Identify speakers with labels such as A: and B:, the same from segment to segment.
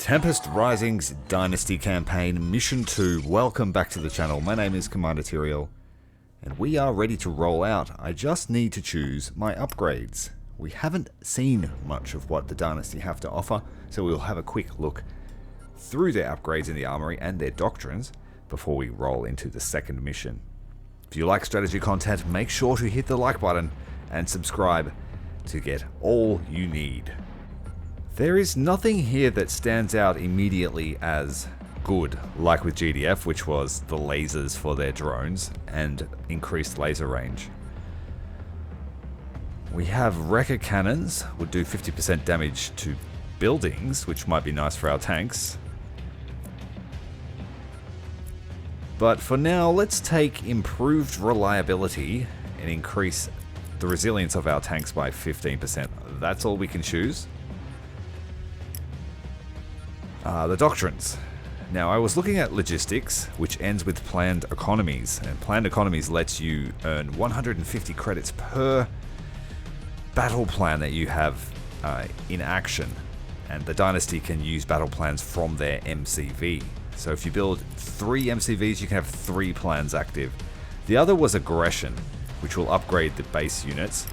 A: Tempest Rising's Dynasty Campaign, Mission 2. Welcome back to the channel. My name is Commander Tyrael, and we are ready to roll out. I just need to choose my upgrades. We haven't seen much of what the Dynasty have to offer, so we'll have a quick look through their upgrades in the armory and their doctrines before we roll into the second mission. If you like strategy content, make sure to hit the like button and subscribe to get all you need. There is nothing here that stands out immediately as good, like with GDF, which was the lasers for their drones and increased laser range. We have wrecker cannons, would do 50% damage to buildings, which might be nice for our tanks. But for now, let's take improved reliability and increase the resilience of our tanks by 15%. That's all we can choose. The doctrines. Now, I was looking at logistics, which ends with planned economies, and planned economies lets you earn 150 credits per battle plan that you have in action, and the Dynasty can use battle plans from their MCV. So if you build 3 MCVs, you can have 3 plans active. The other was aggression, which will upgrade the base units,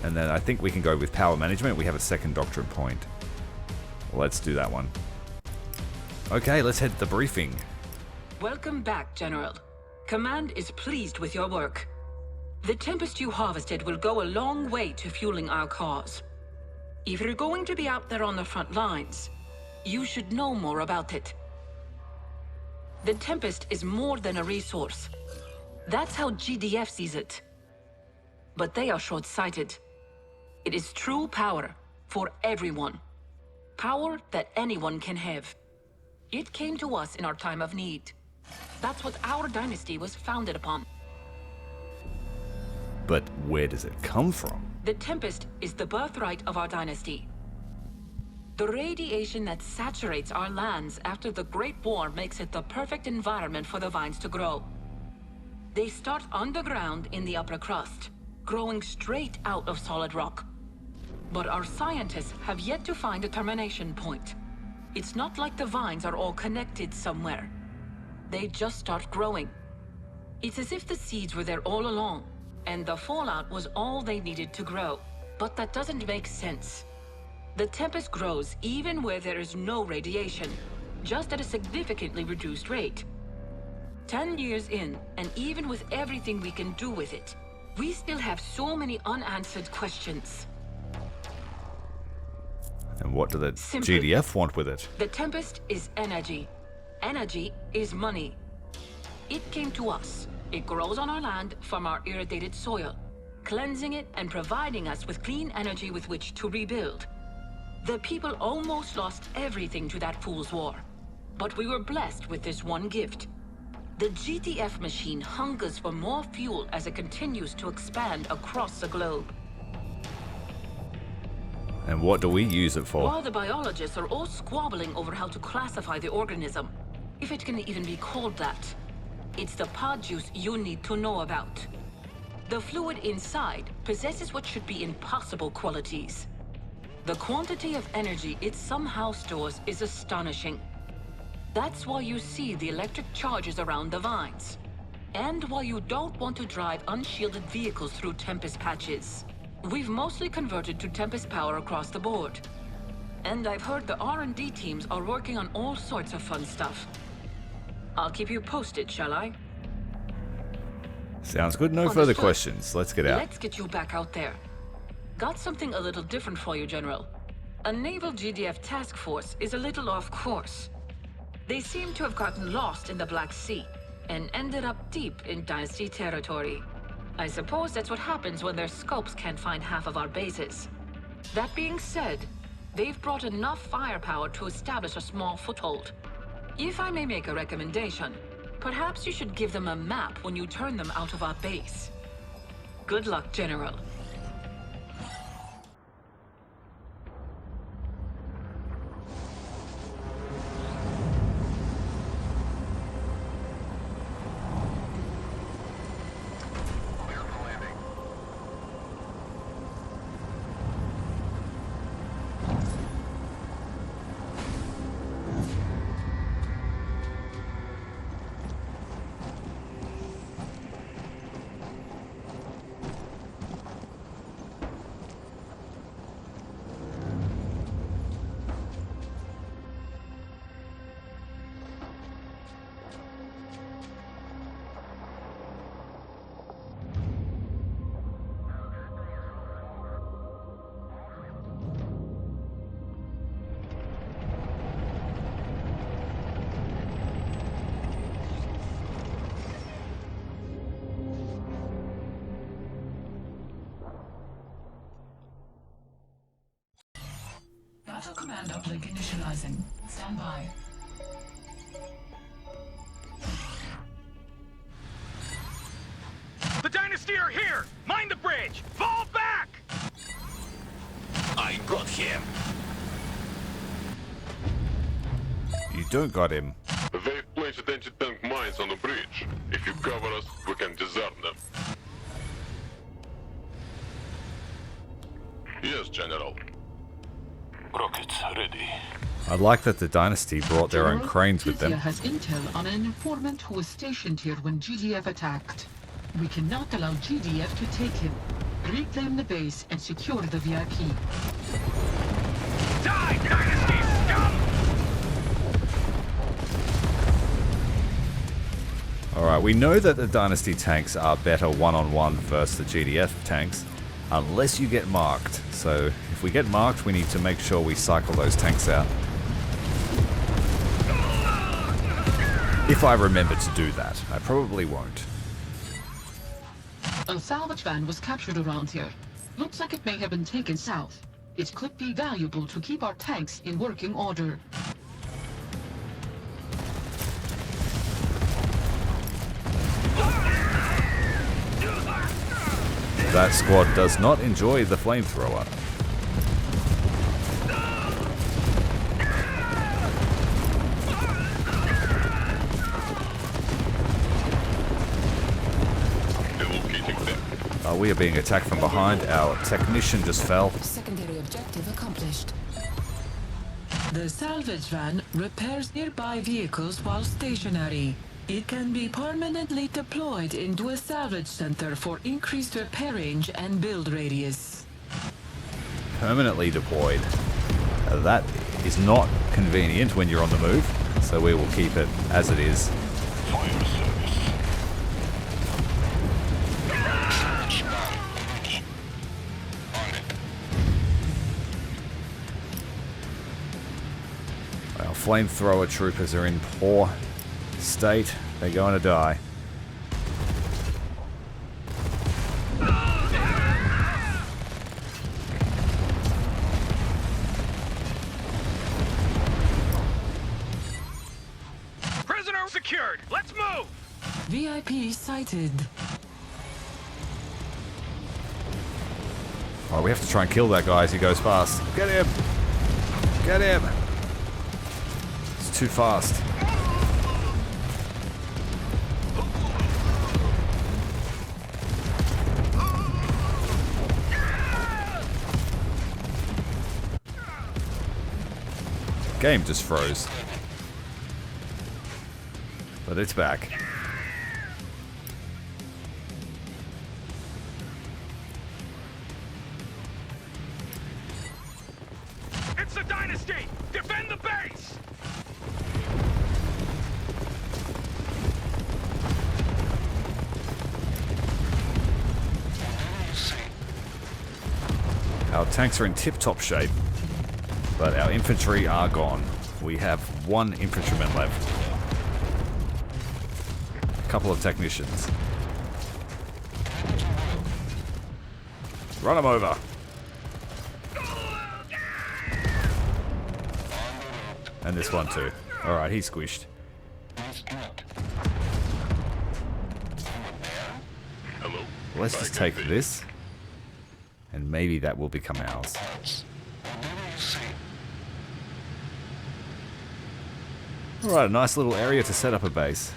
A: and then I think we can go with power management. We have a second doctrine point. Let's do that one. Okay, let's head to the briefing.
B: Welcome back, General. Command is pleased with your work. The Tempest you harvested will go a long way to fueling our cause. If you're going to be out there on the front lines, you should know more about it. The Tempest is more than a resource. That's how GDF sees it. But they are short-sighted. It is true power for everyone. Power that anyone can have. It came to us in our time of need. That's what our dynasty was founded upon.
A: But where does it come from?
B: The Tempest is the birthright of our dynasty. The radiation that saturates our lands after the Great War makes it the perfect environment for the vines to grow. They start underground in the upper crust, growing straight out of solid rock. But our scientists have yet to find a termination point. It's not like the vines are all connected somewhere. They just start growing. It's as if the seeds were there all along, and the fallout was all they needed to grow. But that doesn't make sense. The Tempest grows even where there is no radiation, just at a significantly reduced rate. 10 years in, and even with everything we can do with it, we still have so many unanswered questions.
A: And what do the GDF want with it?
B: The Tempest is energy. Energy is money. It came to us. It grows on our land from our irrigated soil, cleansing it and providing us with clean energy with which to rebuild. The people almost lost everything to that fool's war. But we were blessed with this one gift. The GDF machine hungers for more fuel as it continues to expand across the globe.
A: And what do we use it for?
B: While the biologists are all squabbling over how to classify the organism, if it can even be called that, it's the pod juice you need to know about. The fluid inside possesses what should be impossible qualities. The quantity of energy it somehow stores is astonishing. That's why you see the electric charges around the vines, and why you don't want to drive unshielded vehicles through Tempest patches. We've mostly converted to Tempest power across the board. And I've heard the R&D teams are working on all sorts of fun stuff. I'll keep you posted, shall I?
A: Sounds good. No
B: Understood.
A: further questions. Let's get out.
B: Let's get you back out there. Got something a little different for you, General. A naval GDF task force is a little off course. They seem to have gotten lost in the Black Sea and ended up deep in Dynasty territory. I suppose that's what happens when their scopes can't find half of our bases. That being said, they've brought enough firepower to establish a small foothold. If I may make a recommendation, perhaps you should give them a map when you turn them out of our base. Good luck, General. Auto command uplink initializing. Stand by.
C: The Dynasty are here! Mind the bridge! Fall back!
D: I got him.
A: You don't got him.
E: They've placed anti-tank mines on the bridge. If you cover us, we can disarm them. Yes, General.
D: Rockets ready.
A: I like that the Dynasty brought their own
F: General,
A: cranes with them.
F: Tizia has intel on an informant who was stationed here when GDF attacked. We cannot allow GDF to take him. Reclaim the base and secure the VIP.
C: Die, Dynasty scum!
A: Alright, we know that the Dynasty tanks are better one-on-one versus the GDF tanks, unless you get marked. So, if we get marked, we need to make sure we cycle those tanks out. If I remember to do that. I probably won't.
F: A salvage van was captured around here. Looks like it may have been taken south. It could be valuable to keep our tanks in working order.
A: That squad does not enjoy the flamethrower. We are being attacked from behind. Our technician just fell.
B: Secondary objective accomplished.
G: The salvage van repairs nearby vehicles while stationary. It can be permanently deployed into a salvage center for increased repair range and build radius.
A: Permanently deployed. That is not convenient when you're on the move, so we will keep it as it is.
D: Fire service.
A: Our flamethrower troopers are in poor state. They're going to die.
C: Prisoner secured! Let's move!
G: VIP sighted.
A: Oh, we have to try and kill that guy as he goes past. Get him! Get him! It's too fast. Game just froze. But it's back.
C: It's the Dynasty! Defend the base!
A: Our tanks are in tip-top shape, but our infantry are gone. We have one infantryman left. A couple of technicians. Run them over. And this one too. Alright, he's squished.
E: Hello?
A: Let's just take this, and maybe that will become ours. Alright, a nice little area to set up a base.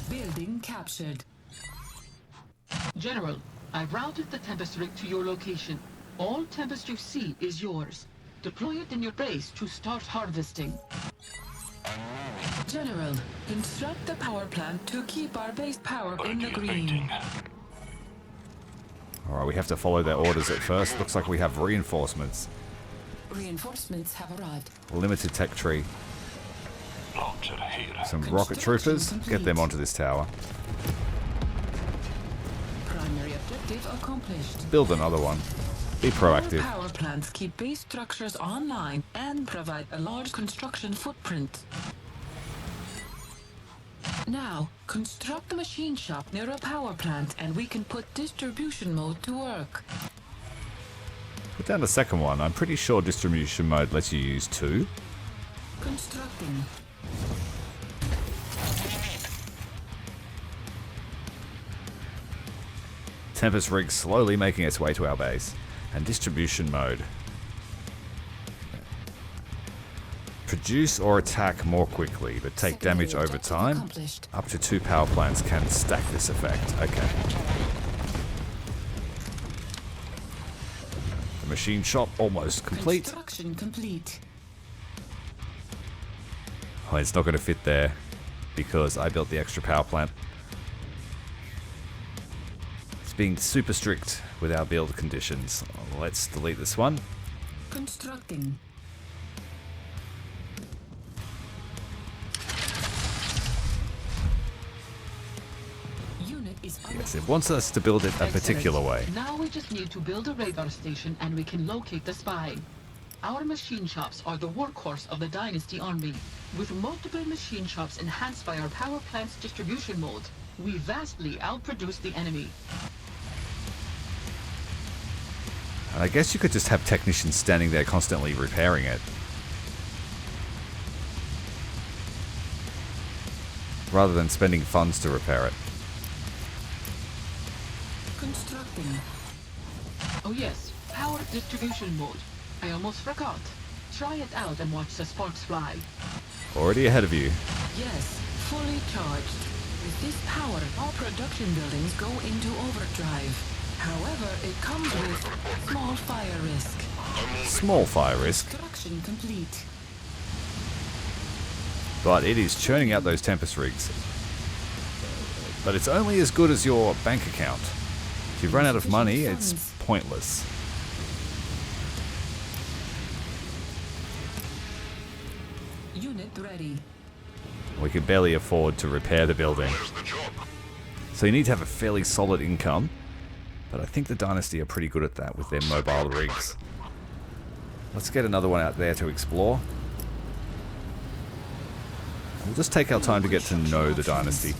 G: Building captured.
F: General, I've routed the Tempest rig to your location. All Tempest you see is yours. Deploy it in your base to start harvesting.
G: General, construct the power plant to keep our base power in the green.
D: Activating.
A: Alright, we have to follow their orders at first. Looks like we have reinforcements.
B: Reinforcements have arrived.
A: Limited tech tree.
D: Launcher here.
A: Some rocket troopers. Get them onto this tower.
G: Primary objective accomplished.
A: Build another one. Be proactive.
G: All power plants keep base structures online and provide a large construction footprint. Now, construct a machine shop near a power plant and we can put distribution mode to work.
A: Put down the second one. I'm pretty sure distribution mode lets you use 2.
G: Constructing.
A: Tempest rig slowly making its way to our base. And distribution mode. Produce or attack more quickly, but take damage over time. Up to 2 power plants can stack this effect. Okay. The machine shop almost complete.
G: Construction complete.
A: Oh, it's not going to fit there because I built the extra power plant. It's being super strict with our build conditions. Let's delete this one.
G: Constructing. Unit is
A: Yes, it wants us to build it a particular way.
F: Now we just need to build a radar station and we can locate the spy. Our machine shops are the workhorse of the Dynasty army. With multiple machine shops enhanced by our power plant's distribution mode, we vastly outproduce the enemy.
A: And I guess you could just have technicians standing there constantly repairing it. Rather than spending funds to repair it.
G: constructing.
F: Oh yes, power distribution mode. I almost forgot. Try it out and watch the sparks fly.
A: Already ahead of you.
G: Yes, fully charged. With this power, all production buildings go into overdrive. However, it comes with small fire risk.
A: Small fire risk,
G: Construction complete.
A: but it is churning out those Tempest rigs. But it's only as good as your bank account. If you run out of money, it's pointless.
G: Unit ready.
A: We can barely afford to repair the building. So you need to have a fairly solid income. But I think the Dynasty are pretty good at that with their mobile rigs. Let's get another one out there to explore. We'll just take our time to get to know the Dynasty.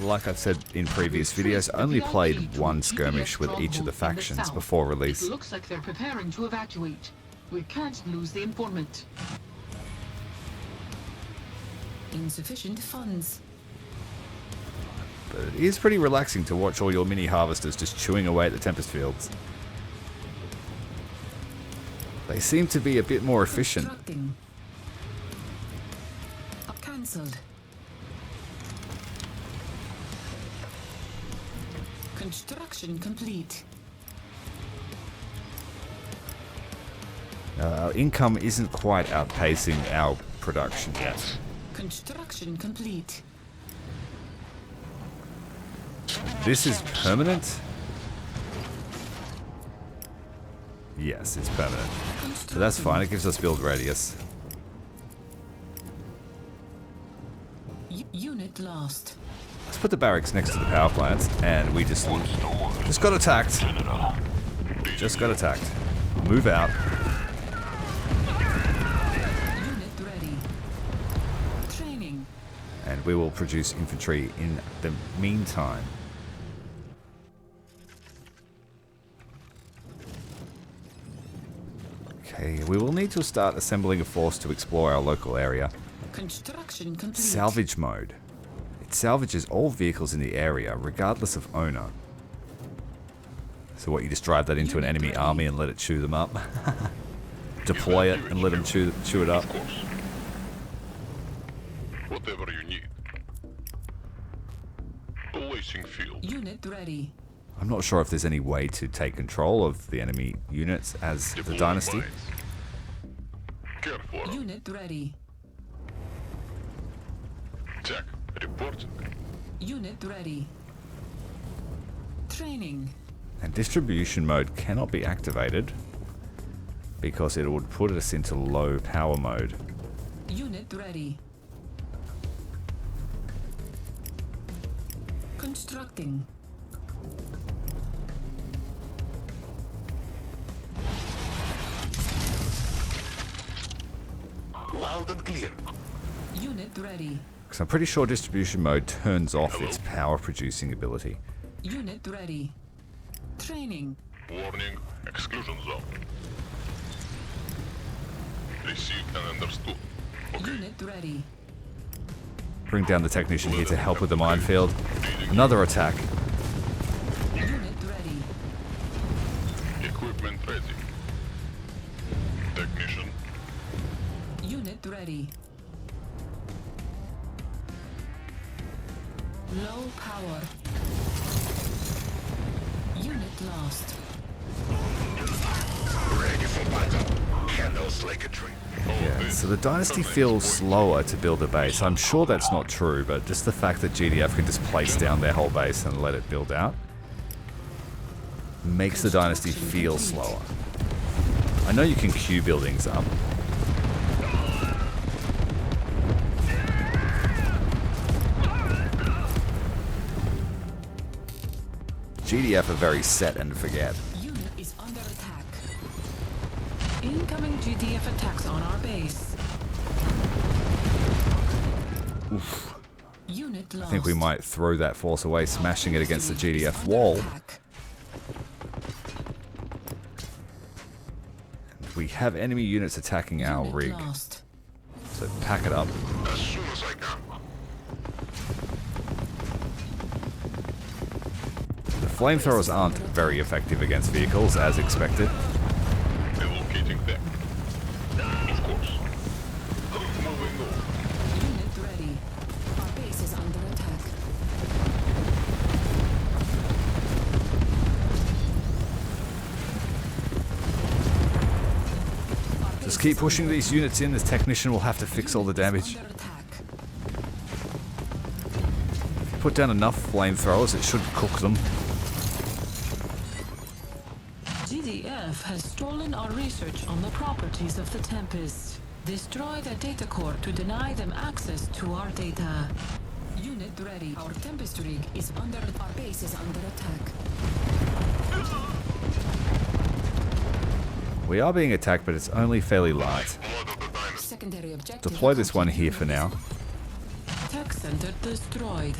A: Like I've said in previous videos, I only played one skirmish with each of the factions before release.
F: It looks like they're preparing to evacuate. We can't lose the informant.
G: Insufficient funds.
A: But it is pretty relaxing to watch all your mini harvesters just chewing away at the Tempest fields. They seem to be a bit more efficient.
G: Constructing. Cancelled. Construction complete.
A: Our income isn't quite outpacing our production yet.
G: Construction complete.
A: This is permanent? Yes, it's permanent. So that's fine, it gives us build radius.
G: Unit lost.
A: Let's put the barracks next to the power plants, and we just got attacked. Just got attacked. Move out.
G: Unit ready. Training.
A: And we will produce infantry in the meantime. Okay, we will need to start assembling a force to explore our local area.
G: Construction complete.
A: Salvage mode. It salvages all vehicles in the area, regardless of owner. So what, you just drive that into an enemy army and let it chew them up? Deploy it and let them chew it up?
E: Of course. Whatever you need. Placing field.
G: Unit ready.
A: I'm not sure if there's any way to take control of the enemy units as the Dynasty.
E: Mines. Careful.
G: Unit ready.
E: Check. Reporting.
G: Unit ready. Training.
A: And distribution mode cannot be activated because it would put us into low power mode.
G: Unit ready. Constructing.
D: Loud and clear.
G: Unit ready.
A: Because I'm pretty sure distribution mode turns off its power producing ability.
G: Unit ready. Training.
E: Warning. Exclusion zone. Received and understood. Okay.
G: Unit ready.
A: Bring down the technician here to help with the minefield. Another attack.
G: Unit ready.
E: Equipment ready. Technician.
G: Unit ready. Low power. Unit lost.
C: Ready for battle. Handle slacketry.
A: Yeah, so the Dynasty feels slower to build a base. I'm sure that's not true, but just the fact that GDF can just place down their whole base and let it build out makes the Dynasty feel slower. I know you can queue buildings up. GDF are very set and forget.
G: Unit is under attack. Incoming GDF attacks on our base.
A: Oof.
G: Unit lost.
A: I think we might throw that force away, smashing it against the GDF wall. We have enemy units attacking our rig,
G: Lost.
A: so pack it up.
E: As soon as I can.
A: The flamethrowers aren't very effective against vehicles, as expected.
E: Relocating them. Of course. Moving on.
G: Unit ready. Our base is under attack.
A: Just keep pushing these units in. This technician will have to fix all the damage.
G: Under attack.
A: Put down enough flamethrowers, it should cook them.
G: GDF has stolen our research on the properties of the Tempest. Destroy the data core to deny them access to our data. Unit ready. Our Tempest rig is under... Our base is under attack.
A: We are being attacked, but it's only fairly light.
G: Secondary objective.
A: Deploy this one here for now.
G: Tech center destroyed.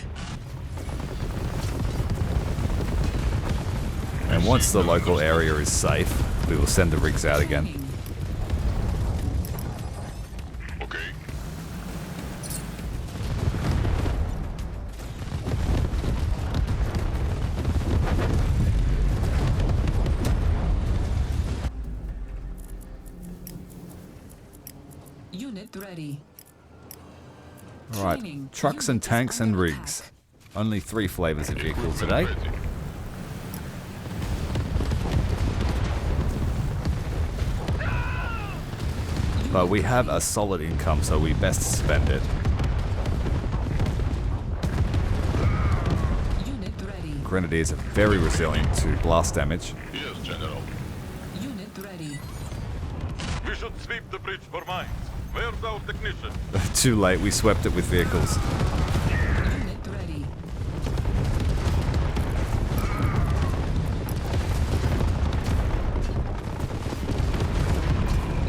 A: And once the local area is safe, we will send the rigs out again.
E: Okay.
G: Unit ready.
A: Alright, trucks and tanks and rigs. Only 3 flavors of vehicle today.
E: Ready.
A: But we have a solid income, so we best spend it.
G: Unit ready.
A: Grenadiers are very resilient to blast damage.
E: Yes, General.
G: Unit ready.
C: We should sweep the bridge for mines. Where's our technician?
A: Too late, we swept it with vehicles.
G: Unit ready.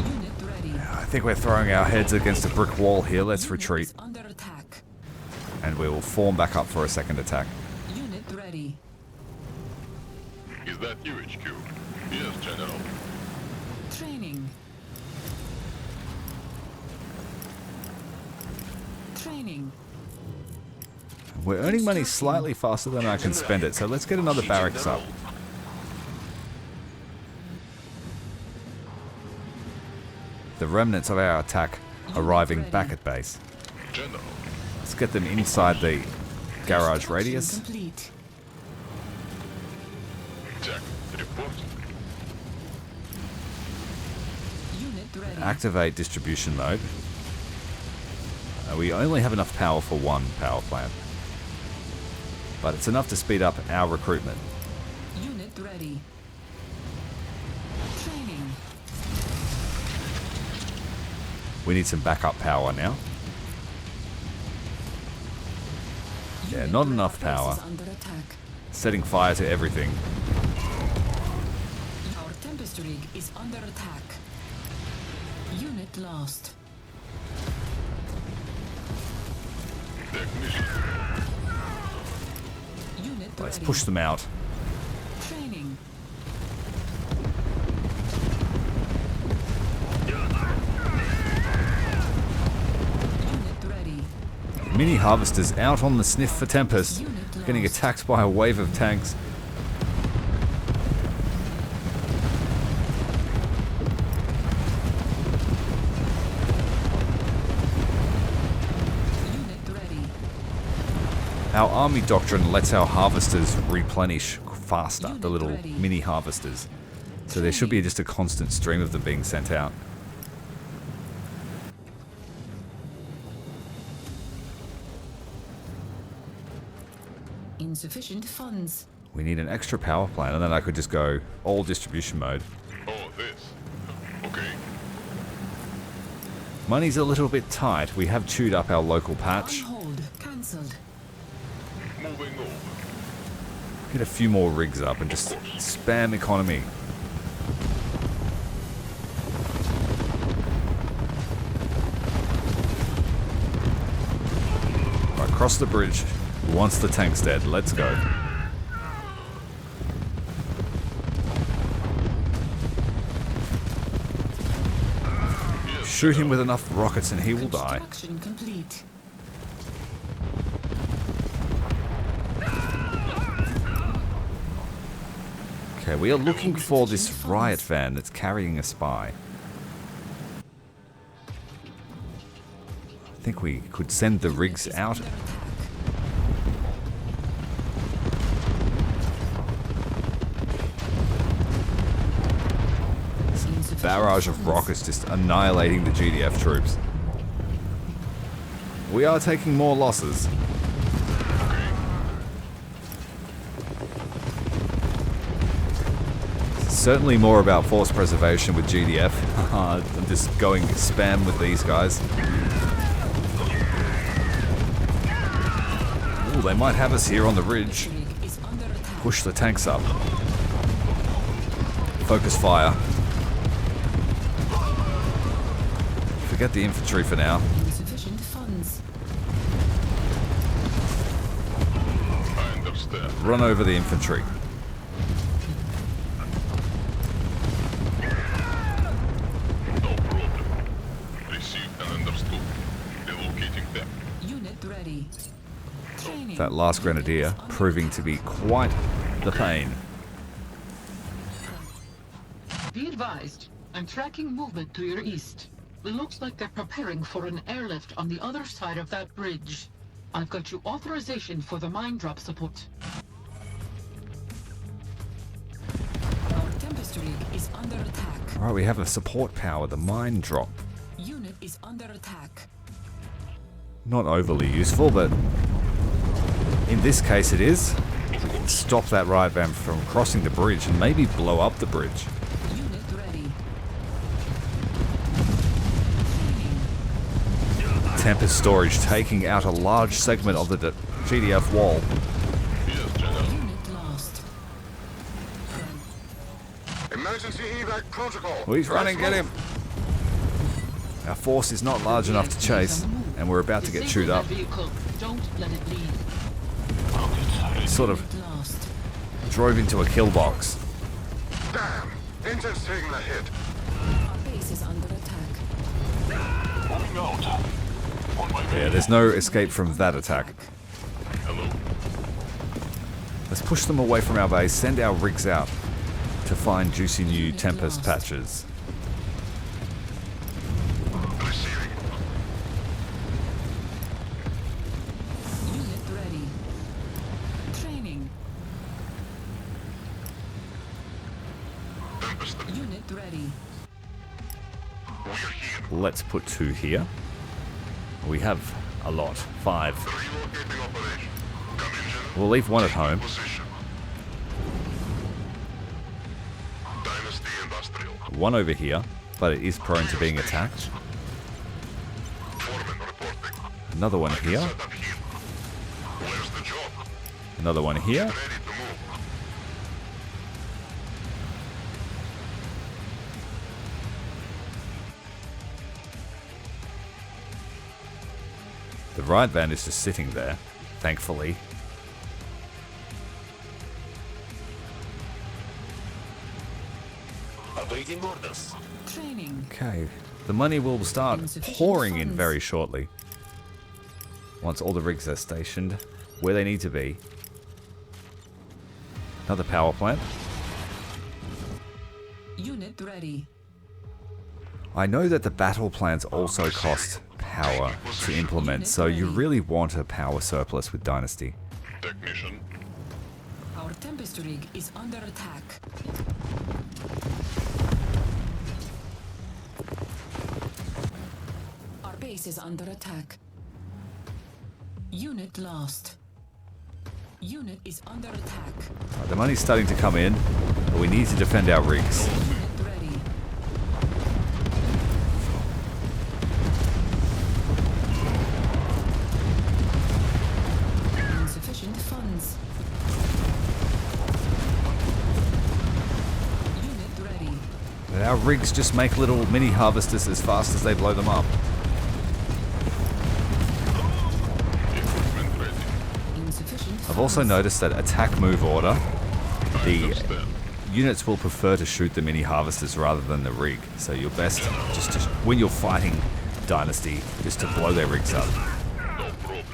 G: Unit ready.
A: I think we're throwing our heads against a brick wall here. Let's retreat.
G: Is under attack.
A: And we will form back up for a second attack.
G: Unit ready.
E: Is that you, HQ? Yes, General.
G: Training. Training.
A: We're earning money slightly faster than I can spend it, so let's get another barracks up. The remnants of our attack arriving back at base.
E: General.
A: Let's get them inside the garage radius.
G: Complete.
E: Jack, report.
G: Unit ready.
A: Activate distribution mode. We only have enough power for 1 power plant. But it's enough to speed up our recruitment.
G: Unit ready. Training.
A: We need some backup power now. Yeah, not enough power.
G: Under attack.
A: Setting fire to everything.
G: Our Tempest rig is under attack. Unit lost.
E: Technician.
G: Unit
A: Let's
G: ready.
A: push them out.
G: Training.
A: Mini harvesters out on the sniff for Tempest, getting attacked by a wave of tanks. Our army doctrine lets our harvesters replenish faster, the little mini harvesters. So there should be just a constant stream of them being sent out.
G: Insufficient funds.
A: We need an extra power plant, and then I could just go all distribution mode.
E: Oh, this. Okay.
A: Money's a little bit tight. We have chewed up our local patch.
G: On hold. Cancelled.
E: Moving over.
A: Get a few more rigs up and just spam economy. Right, cross the bridge. Once the tank's dead, let's go. Shoot him with enough rockets and he will die.
G: Construction complete.
A: Okay, we are looking for this riot van that's carrying a spy. I think we could send the rigs out. Barrage of rockets just annihilating the GDF troops. We are taking more losses. Certainly more about force preservation with GDF. I'm just going spam with these guys. Ooh, they might have us here on the ridge. Push the tanks up. Focus fire. Forget the infantry for now.
G: Insufficient funds.
E: I understand.
A: Run over the infantry.
E: No problem. Received and understood. Relocating them.
G: Unit ready. Training.
A: That last grenadier proving to be quite the pain.
F: Be advised, I'm tracking movement to your east. It looks like they're preparing for an airlift on the other side of that bridge. I've got you authorization for the mine drop support.
G: Our Tempest rig is under attack.
A: Alright, we have a support power, the mine drop.
G: Unit is under attack.
A: Not overly useful, but in this case it is. Stop that riot van from crossing the bridge and maybe blow up the bridge.
G: Unit ready.
A: Tempest storage taking out a large segment of the GDF wall.
E: Yes, General.
G: Unit lost.
E: Emergency evac protocol.
A: Oh, he's running, get him! Our force is not large enough to chase, and we're about to get chewed up.
F: Don't let it leave.
A: Sort of
G: Unit lost.
A: drove into a kill box.
E: Damn. Intense taking a hit.
G: Our base is under attack.
D: Moving out. On my way.
A: Yeah, there's no escape from that attack.
E: Hello.
A: Let's push them away from our base, send our rigs out to find juicy new Tempest patches.
E: Receiving.
G: Unit ready. Training.
E: Tempest.
G: Unit ready.
E: We're here.
A: Let's put 2 here. We have a lot. 5.
E: Relocating operation. Come in, General.
A: We'll leave 1 at home.
E: Position. Dynasty Industrial.
A: 1 over here, but it is prone to being attacked.
E: Foreman reporting.
A: Another one here.
E: Set up here. Where's the job?
A: Another one here.
E: Ready to move.
A: The riot van is just sitting there, thankfully.
E: Awaiting orders.
G: Training.
A: Okay, the money will start pouring in very shortly. Once all the rigs are stationed where they need to be. Another power plant.
G: Unit ready.
A: I know that the battle plans also cost power to implement, so you really want a power surplus with Dynasty.
E: Technician.
G: Our Tempest rig is under attack. Our base is under attack. Unit lost. Unit is under attack.
A: Right, the money's starting to come in, but we need to defend our rigs.
G: Unit ready. Insufficient funds. Unit ready.
A: But our rigs just make little mini harvesters as fast as they blow them up.
E: Equipment ready.
G: Insufficient
A: I've also noticed that attack move order, the
E: Understand.
A: units will prefer to shoot the mini harvesters rather than the rig. So you're best just to, when you're fighting Dynasty, just to blow their rigs up.
E: No problem.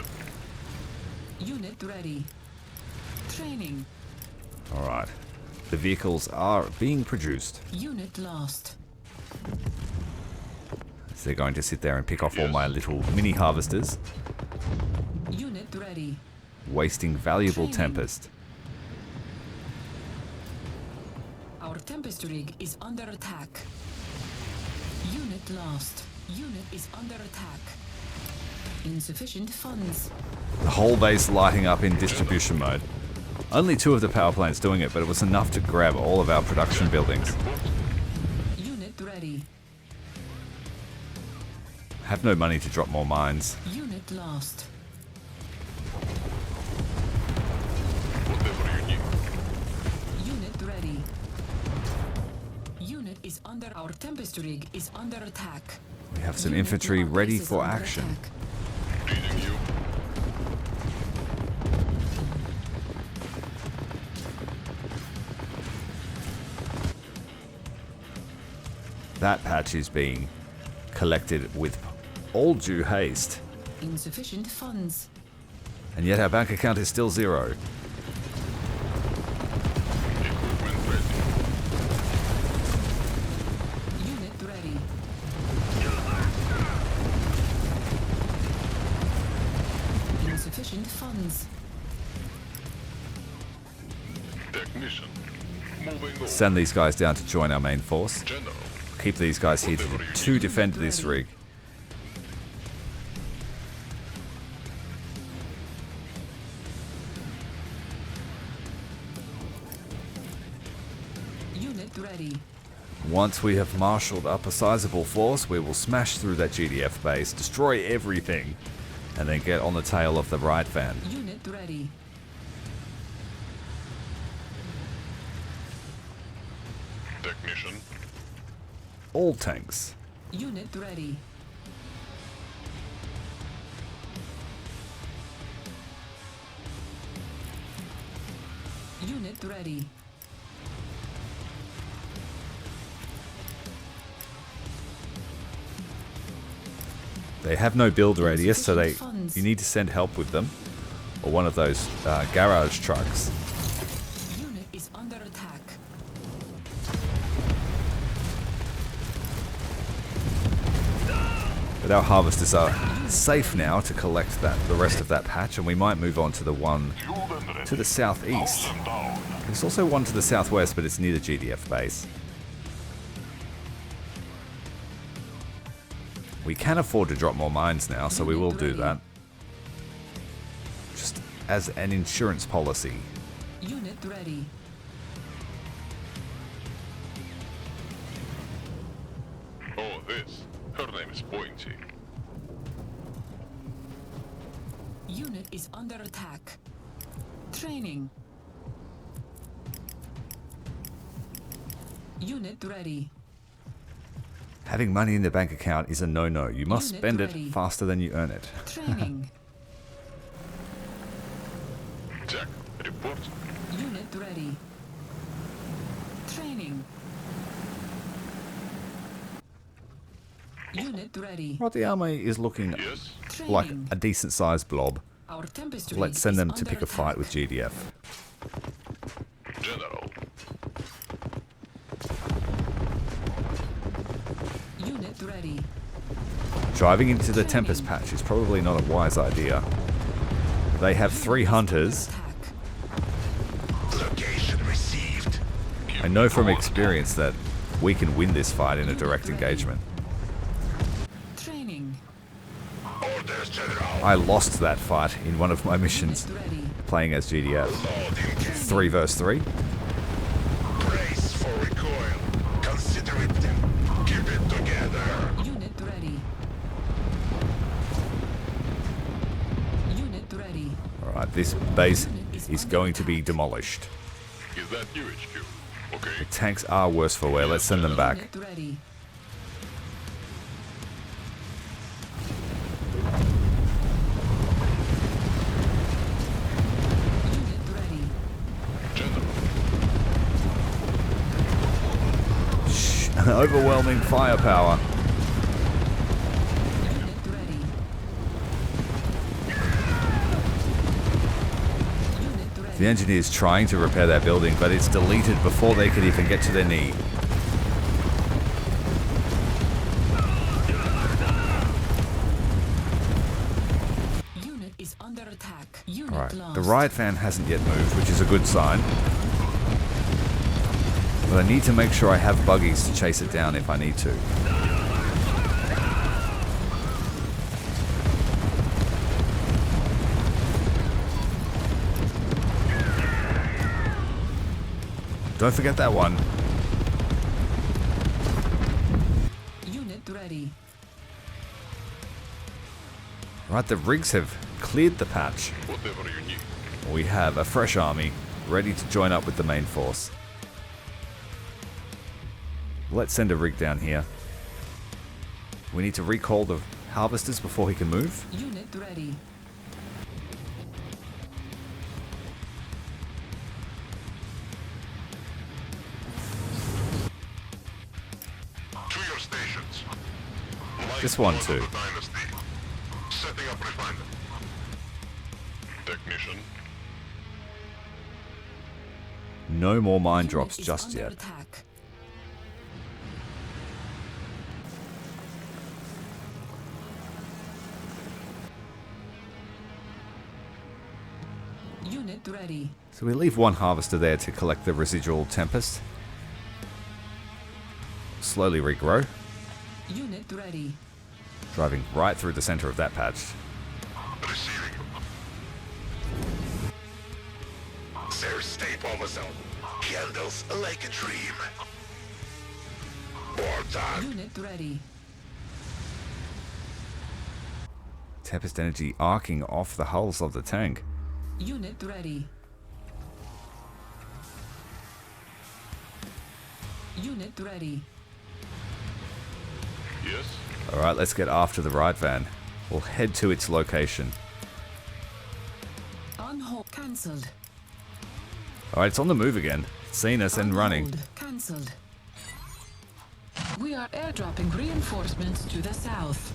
G: Unit ready. Training.
A: Alright. The vehicles are being produced.
G: Unit lost.
A: So they're going to sit there and pick off all my little mini harvesters,
G: Unit ready.
A: wasting valuable
G: Training.
A: Tempest.
G: Our Tempest rig is under attack. Unit lost. Unit is under attack. Insufficient funds.
A: The whole base lighting up in distribution mode. Only 2 of the power plants doing it, but it was enough to grab all of our production buildings.
G: Unit ready.
A: Have no money to drop more mines.
G: Unit lost.
E: Whatever you need.
G: Unit ready. Unit is under our Tempest rig is under attack.
A: We have some
G: Unit
A: infantry
G: lock
A: ready
G: base is
A: for
G: under
A: action.
G: attack.
E: Reading you.
A: That patch is being collected with all due haste.
G: Insufficient funds.
A: And yet our bank account is still 0.
E: Equipment ready.
G: Unit ready. Insufficient funds.
E: Technician. Moving on.
A: Send these guys down to join our main force.
E: General.
A: Keep these guys here to defend this rig.
G: Unit ready.
A: Once we have marshaled up a sizable force, we will smash through that GDF base, destroy everything, and then get on the tail of the right van.
G: Unit ready.
E: Technician.
A: All tanks.
G: Unit ready. Unit ready.
A: They have no build radius, so
G: Insufficient funds.
A: you need to send help with them. Or one of those garage trucks.
G: Unit is under attack.
A: But our harvesters are safe now to collect the rest of that patch, and we might move on to the one to the southeast. There's also one to the southwest, but it's near the GDF base. We can afford to drop more mines now, so we will do that. Just as an insurance policy.
G: Unit ready.
E: Oh, this. Her name is Pointy.
G: Unit is under attack. Training. Unit ready.
A: Having money in the bank account is a no-no. You must
G: Unit
A: spend
G: ready.
A: it faster than you earn it.
G: Training.
E: Jack, report.
G: Unit ready. Training. Unit ready.
A: Well, the army is looking
E: Yes.
A: like
G: Training.
A: a decent sized blob.
G: Our Tempest
A: Let's send them to pick a fight with GDF.
E: General.
G: Unit ready.
A: Driving into the Tempest patch is probably not a wise idea. They have 3 hunters.
G: Attack.
D: Location received.
A: I know from experience that we can win this fight in a direct engagement.
G: Training.
D: Orders, General.
A: I lost that fight in one of my missions
G: Unit ready.
A: playing as GDF.
D: Loading.
A: 3 versus 3.
D: Brace for recoil. Consider it. Keep it together.
G: Unit ready. Unit ready.
A: Alright, this base is going to be demolished.
E: Is that you, HQ? Okay.
A: Tanks are worse for wear. Let's send them back.
G: Unit ready. Unit ready.
E: General.
A: Overwhelming firepower.
G: Unit ready. Unit ready.
A: The engineer's trying to repair that building, but it's deleted before they could even get to their knee.
G: Unit is under attack. Unit
A: Alright,
G: lost.
A: the riot van hasn't yet moved, which is a good sign. But I need to make sure I have buggies to chase it down if I need to. Don't forget that one.
G: Unit ready.
A: Right, the rigs have cleared the patch.
E: Whatever you need.
A: We have a fresh army ready to join up with the main force. Let's send a rig down here. We need to recall the harvesters before he can move.
G: Unit ready.
D: To your stations.
A: This one
D: Light
A: too.
D: of the Dynasty. Setting up refinement.
E: Technician.
A: No more mine
G: Unit
A: drops
G: is
A: just
G: under
A: yet.
G: attack. Unit ready.
A: So we leave one harvester there to collect the residual Tempest. Slowly regrow,
G: Unit ready.
A: driving right through the center of that patch.
D: Receiving. Sir, stay almost out. Candles like a dream. More time.
G: Unit ready.
A: Tempest energy arcing off the hulls of the tank.
G: Unit ready. Unit ready.
E: Yes.
A: Alright, let's get after the riot van. We'll head to its location.
G: On hold. Cancelled.
A: Alright, it's on the move again. It's seen us and
G: On
A: running.
G: hold. Cancelled. We are airdropping reinforcements to the south.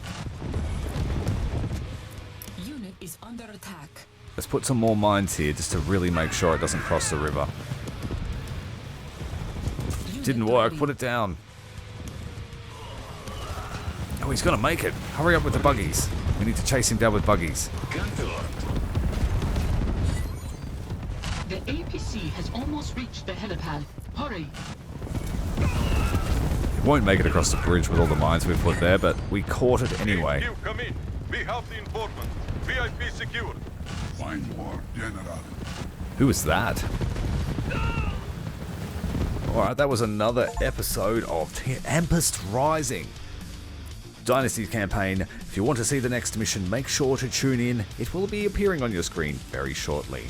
G: Unit is under attack.
A: Let's put some more mines here just to really make sure it doesn't cross the river.
G: Unit
A: Didn't work,
G: ready.
A: put it down. Oh, he's gonna make it. Hurry up with the buggies. We need to chase him down with buggies.
F: The APC has almost reached the helipad. Hurry!
A: It won't make it across the bridge with all the mines we've put there, but we caught it anyway.
C: HQ, come in. We have the informant. VIP secured.
D: Find more, General.
A: Who was that? Alright, that was another episode of Tempest Rising. Dynasty Campaign. If you want to see the next mission, make sure to tune in. It will be appearing on your screen very shortly.